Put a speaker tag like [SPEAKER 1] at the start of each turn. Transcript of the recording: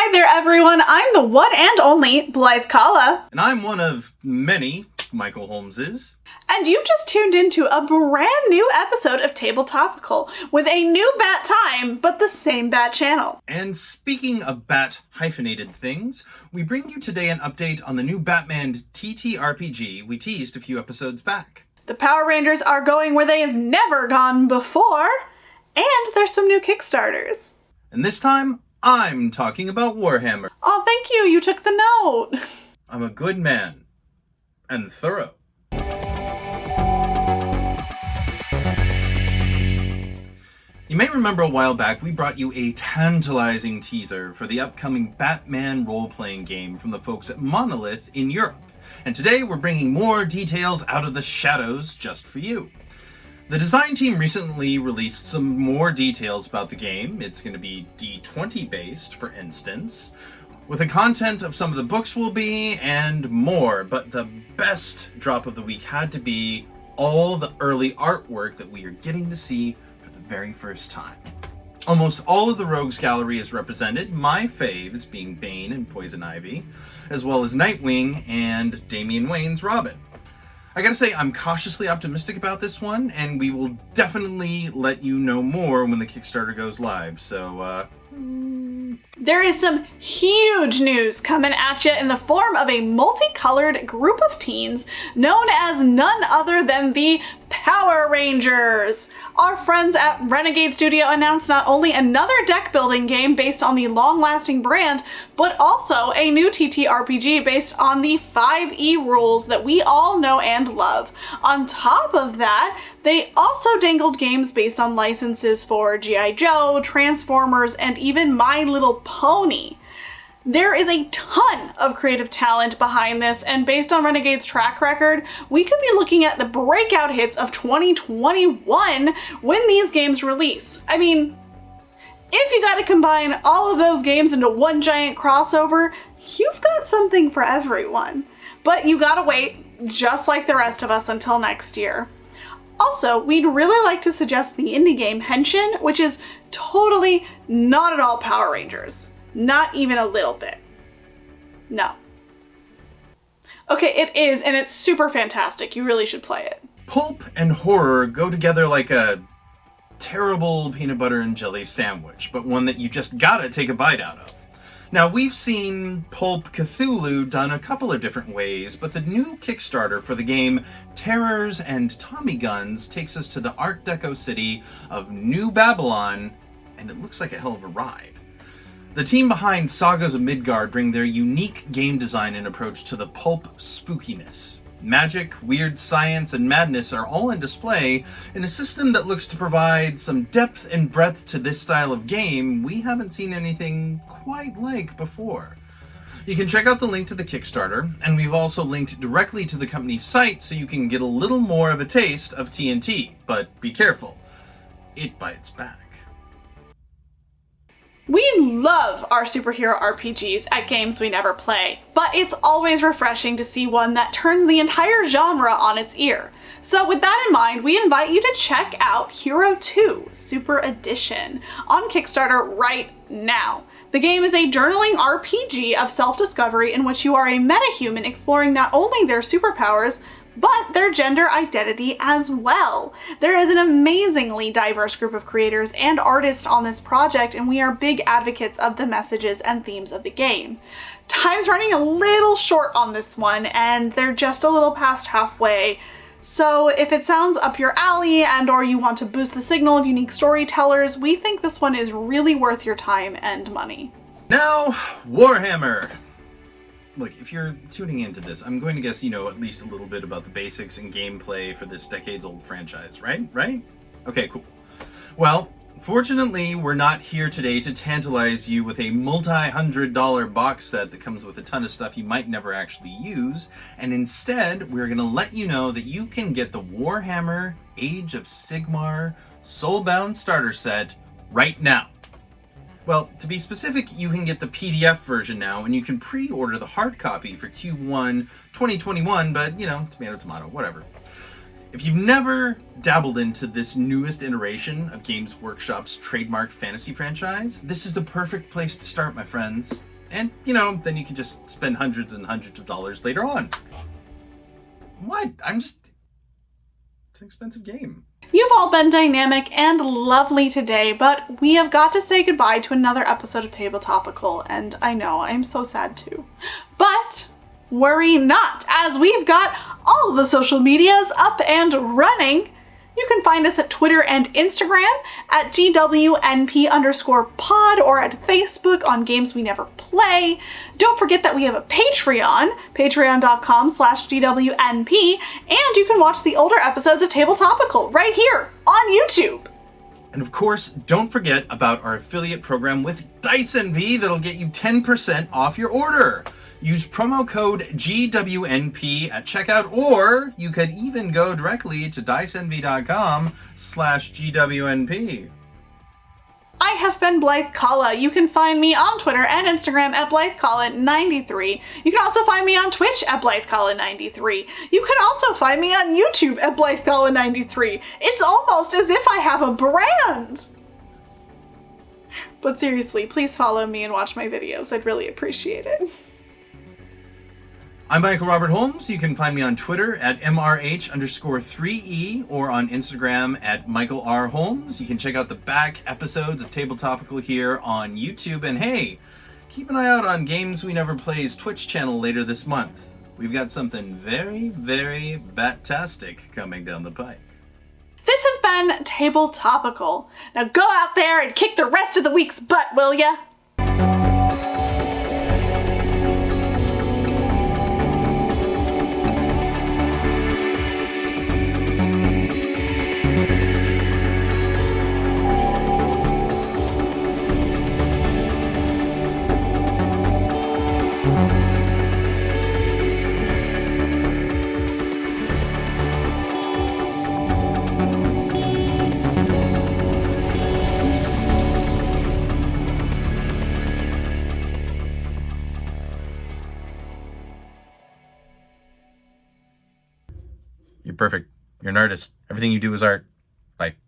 [SPEAKER 1] Hi there, everyone. I'm the one and only Blythe Kala.
[SPEAKER 2] And I'm one of many Michael Holmeses.
[SPEAKER 1] And you've just tuned into a brand new episode of Topical with a new bat time, but the same bat channel.
[SPEAKER 2] And speaking of bat-hyphenated things, we bring you today an update on the new Batman TTRPG we teased a few episodes back.
[SPEAKER 1] The Power Rangers are going where they have never gone before, and there's some new Kickstarters.
[SPEAKER 2] And this time, I'm talking about Warhammer.
[SPEAKER 1] Oh, thank you. You took the note.
[SPEAKER 2] I'm a good man. And thorough. You may remember a while back we brought you a tantalizing teaser for the upcoming Batman role-playing game from the folks at Monolith in Europe. And today we're bringing more details out of the shadows just for you. The design team recently released some more details about the game. It's going to be D20 based, for instance, with the content of some of the books will be, and more. But the best drop of the week had to be all the early artwork that we are getting to see for the very first time. Almost all of the Rogues Gallery is represented, my faves being Bane and Poison Ivy, as well as Nightwing and Damian Wayne's Robin. I gotta say, I'm cautiously optimistic about this one, and we will definitely let you know more when the Kickstarter goes live, so,
[SPEAKER 1] There is some huge news coming at you in the form of a multicolored group of teens known as none other than the Power Rangers. Our friends at Renegade Studio announced not only another deck building game based on the long-lasting brand, but also a new TTRPG based on the 5E rules that we all know and love. On top of that, they also dangled games based on licenses for G.I. Joe, Transformers, and even My Little Pony. There is a ton of creative talent behind this, and based on Renegade's track record, we could be looking at the breakout hits of 2021 when these games release. I mean, if you gotta combine all of those games into one giant crossover, you've got something for everyone. But you gotta wait, just like the rest of us, until next year. Also, we'd really like to suggest the indie game Henshin, which is totally not at all Power Rangers. Not even a little bit. No. Okay, it is, and it's super fantastic. You really should play it.
[SPEAKER 2] Pulp and horror go together like a terrible peanut butter and jelly sandwich, but one that you just gotta take a bite out of. Now, we've seen Pulp Cthulhu done a couple of different ways, but the new Kickstarter for the game Terrors and Tommy Guns takes us to the Art Deco city of New Babylon, and it looks like a hell of a ride. The team behind Sagas of Midgard bring their unique game design and approach to the pulp spookiness. Magic, weird science, and madness are all on display in a system that looks to provide some depth and breadth to this style of game we haven't seen anything quite like before. You can check out the link to the Kickstarter, and we've also linked directly to the company's site so you can get a little more of a taste of TNT, but be careful, it bites back.
[SPEAKER 1] We love our superhero RPGs at Games We Never Play, but it's always refreshing to see one that turns the entire genre on its ear. So with that in mind, we invite you to check out Hero 2 Super Edition on Kickstarter right now. The game is a journaling RPG of self-discovery in which you are a metahuman exploring not only their superpowers, but their gender identity as well. There is an amazingly diverse group of creators and artists on this project, and we are big advocates of the messages and themes of the game. Time's running a little short on this one, and they're just a little past halfway. So if it sounds up your alley and or you want to boost the signal of unique storytellers, we think this one is really worth your time and money.
[SPEAKER 2] Now, Warhammer! Look, if you're tuning into this, I'm going to guess you know at least a little bit about the basics and gameplay for this decades-old franchise, right? Right? Okay, cool. Well, fortunately, we're not here today to tantalize you with a multi-$100 box set that comes with a ton of stuff you might never actually use, and instead, we're going to let you know that you can get the Warhammer Age of Sigmar Soulbound Starter Set right now. Well, to be specific, you can get the PDF version now, and you can pre-order the hard copy for Q1 2021, but, you know, tomato, tomato, whatever. If you've never dabbled into this newest iteration of Games Workshop's trademark fantasy franchise, this is the perfect place to start, my friends. And, then you can just spend hundreds and hundreds of dollars later on. What? It's an expensive game.
[SPEAKER 1] You've all been dynamic and lovely today, but we have got to say goodbye to another episode of Topical, and I know, I'm so sad too. But worry not, as we've got all the social medias up and running. You can find us at Twitter and Instagram at GWNP_pod or at Facebook on Games We Never Play. Don't forget that we have a Patreon, patreon.com/GWNP, and you can watch the older episodes of Topical right here on YouTube.
[SPEAKER 2] And of course, don't forget about our affiliate program with Dice Envy that'll get you 10% off your order. Use promo code GWNP at checkout, or you could even go directly to diceenvy.com/GWNP.
[SPEAKER 1] I have been Blythe Kala. You can find me on Twitter and Instagram at Blythe Kala93. You can also find me on Twitch at Blythe Kala93. You can also find me on YouTube at Blythe Kala93. It's almost as if I have a brand. But seriously, please follow me and watch my videos. I'd really appreciate it.
[SPEAKER 2] I'm Michael Robert Holmes. You can find me on Twitter at MRH_3E or on Instagram at Michael R. Holmes. You can check out the back episodes of Topical here on YouTube. And hey, keep an eye out on Games We Never Play's Twitch channel later this month. We've got something very, very bat-tastic coming down the pike.
[SPEAKER 1] This has been Topical. Now go out there and kick the rest of the week's butt, will ya?
[SPEAKER 2] You're perfect. You're an artist. Everything you do is art. Bye.